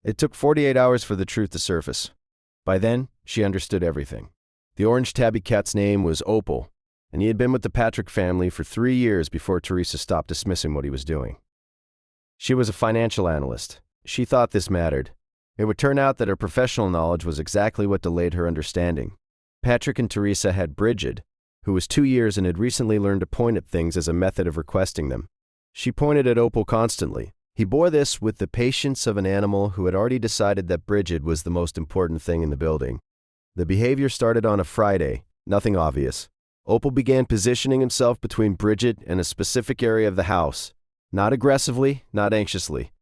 It took 48 hours for the truth to surface. By then, she understood everything. The orange tabby cat's name was Opal, and he had been with the Patrick family for 3 years before Teresa stopped dismissing what he was doing. She was a financial analyst. She thought this mattered. It would turn out that her professional knowledge was exactly what delayed her understanding. Patrick and Teresa had Bridget, who was 2 years and had recently learned to point at things as a method of requesting them. She pointed at Opal constantly. He bore this with the patience of an animal who had already decided that Bridget was the most important thing in the building. The behavior started on a Friday, nothing obvious. Opal began positioning himself between Bridget and a specific area of the house, not aggressively, not anxiously,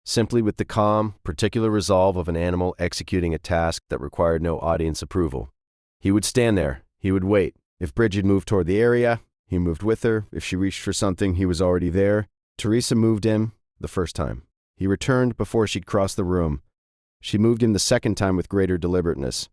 simply with the calm, particular resolve of an animal executing a task that required no audience approval. He would stand there. He would wait. If Bridget moved toward the area, he moved with her. If she reached for something, he was already there. Teresa moved him the first time. He returned before she'd crossed the room. She moved him the second time with greater deliberateness.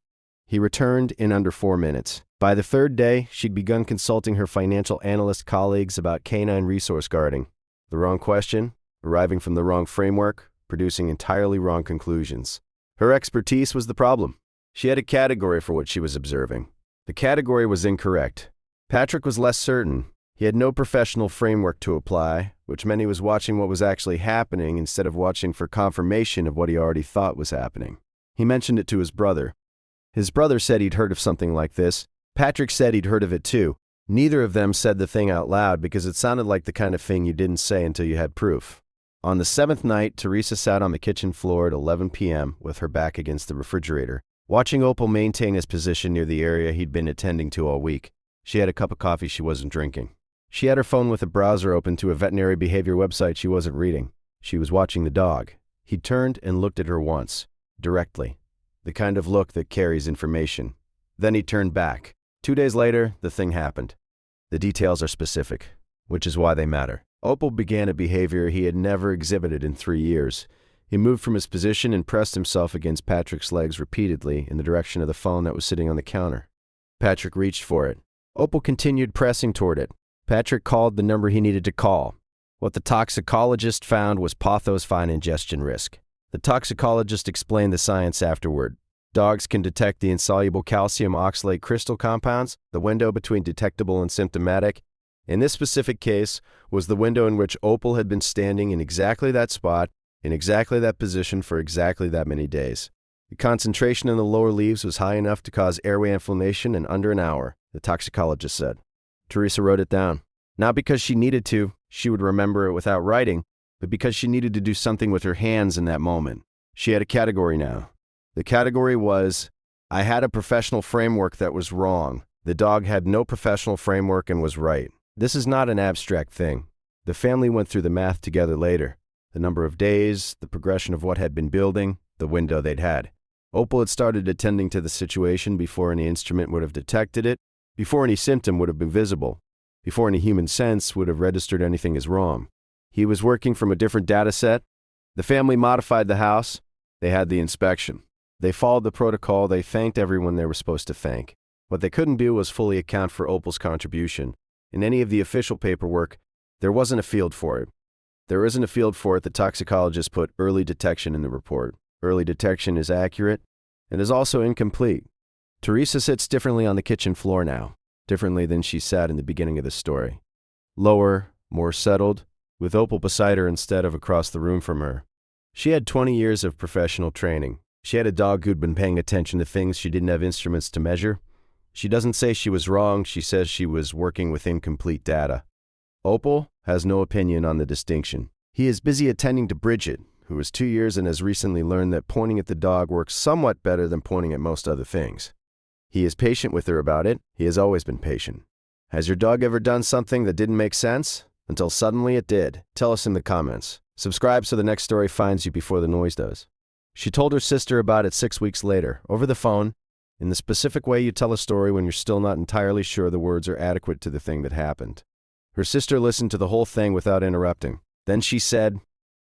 He returned in under 4 minutes. By the third day, she'd begun consulting her financial analyst colleagues about canine resource guarding. The wrong question, arriving from the wrong framework, producing entirely wrong conclusions. Her expertise was the problem. She had a category for what she was observing. The category was incorrect. Patrick was less certain. He had no professional framework to apply, which meant he was watching what was actually happening instead of watching for confirmation of what he already thought was happening. He mentioned it to his brother. His brother said he'd heard of something like this. Patrick said he'd heard of it too. Neither of them said the thing out loud because it sounded like the kind of thing you didn't say until you had proof. On the 7th night, Teresa sat on the kitchen floor at 11 p.m. with her back against the refrigerator, watching Opal maintain his position near the area he'd been attending to all week. She had a cup of coffee she wasn't drinking. She had her phone with a browser open to a veterinary behavior website she wasn't reading. She was watching the dog. He turned and looked at her once, directly, the kind of look that carries information. Then he turned back. 2 days later, the thing happened. The details are specific, which is why they matter. Opal began a behavior he had never exhibited in 3 years. He moved from his position and pressed himself against Patrick's legs repeatedly in the direction of the phone that was sitting on the counter. Patrick reached for it. Opal continued pressing toward it. Patrick called the number he needed to call. What the toxicologist found was pothos fine ingestion risk. The toxicologist explained the science afterward. Dogs can detect the insoluble calcium oxalate crystal compounds, the window between detectable and symptomatic. In this specific case was the window in which Opal had been standing in exactly that spot, in exactly that position for exactly that many days. The concentration in the lower leaves was high enough to cause airway inflammation in under an hour, the toxicologist said. Teresa wrote it down. Not because she needed to, she would remember it without writing, but because she needed to do something with her hands in that moment. She had a category now. The category was, I had a professional framework that was wrong. The dog had no professional framework and was right. This is not an abstract thing. The family went through the math together later. The number of days, the progression of what had been building, the window they'd had. Opal had started attending to the situation before any instrument would have detected it, before any symptom would have been visible, before any human sense would have registered anything as wrong. He was working from a different data set. The family modified the house. They had the inspection. They followed the protocol. They thanked everyone they were supposed to thank. What they couldn't do was fully account for Opal's contribution. In any of the official paperwork, there wasn't a field for it. There isn't a field for it. The toxicologist put early detection in the report. Early detection is accurate and is also incomplete. Teresa sits differently on the kitchen floor now, differently than she sat in the beginning of the story. Lower, more settled, with Opal beside her instead of across the room from her. She had 20 years of professional training. She had a dog who'd been paying attention to things she didn't have instruments to measure. She doesn't say she was wrong, she says she was working with incomplete data. Opal has no opinion on the distinction. He is busy attending to Bridget, who is 2 years and has recently learned that pointing at the dog works somewhat better than pointing at most other things. He is patient with her about it. He has always been patient. Has your dog ever done something that didn't make sense? Until suddenly it did. Tell us in the comments. Subscribe so the next story finds you before the noise does. She told her sister about it 6 weeks later, over the phone, in the specific way you tell a story when you're still not entirely sure the words are adequate to the thing that happened. Her sister listened to the whole thing without interrupting. Then she said,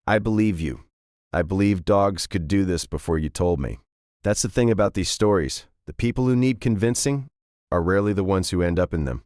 I believe you. I believe dogs could do this before you told me. That's the thing about these stories. The people who need convincing are rarely the ones who end up in them.